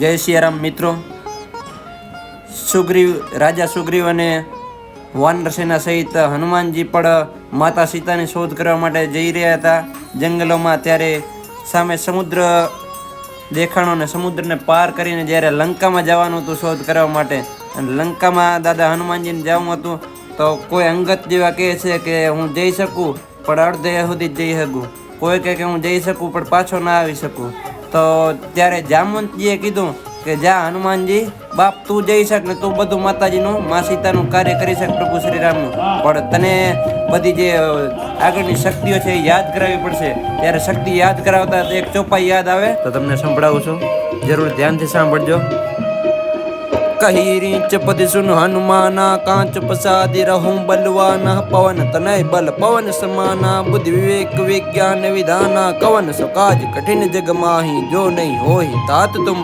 જય સિયારામ મિત્રો. સુગ્રીવ રાજા સુગ્રીવ અને વાનર સેના સહિત હનુમાનજી પણ માતા સીતાની શોધ કરવા માટે જઈ રહ્યા હતા જંગલોમાં. ત્યારે સામે સમુદ્ર દેખાણો અને સમુદ્રને પાર કરીને જ્યારે લંકામાં જવાનું હતું શોધ કરવા માટે, અને લંકામાં દાદા હનુમાનજીને જવું હતું તો કોઈ અંગત જેવા કહે છે કે હું જઈ શકું પણ અડધે સુધી જ જઈ શકું, કોઈ કહે કે હું જઈ શકું પણ પાછો ના આવી શકું. તો ત્યારે જામવંતજીએ કીધું કે જા હનુમાનજી બાપ, તું જઈ શક ને તું બધું માતાજીનું મા સીતાનું કાર્ય કરી શક પ્રભુ શ્રી રામનું, પણ તને બધી જે આગળની શક્તિઓ છે એ યાદ કરાવવી પડશે. ત્યારે શક્તિ યાદ કરાવતા એક ચોપાઈ યાદ આવે તો તમને સંભળાવું છું, જરૂર ધ્યાનથી સાંભળજો. કહી રીંચ પદ સુન હનુમાના, કાંચ પસાદી રહું બલવાના, પવન તનય બલ પવન સમાના, બુદ્ધિ વિવેક વિજ્ઞાન વિધાના, કવન સો કાજ કઠિન જગ માહી, જો નહીં હોઈ तात तुम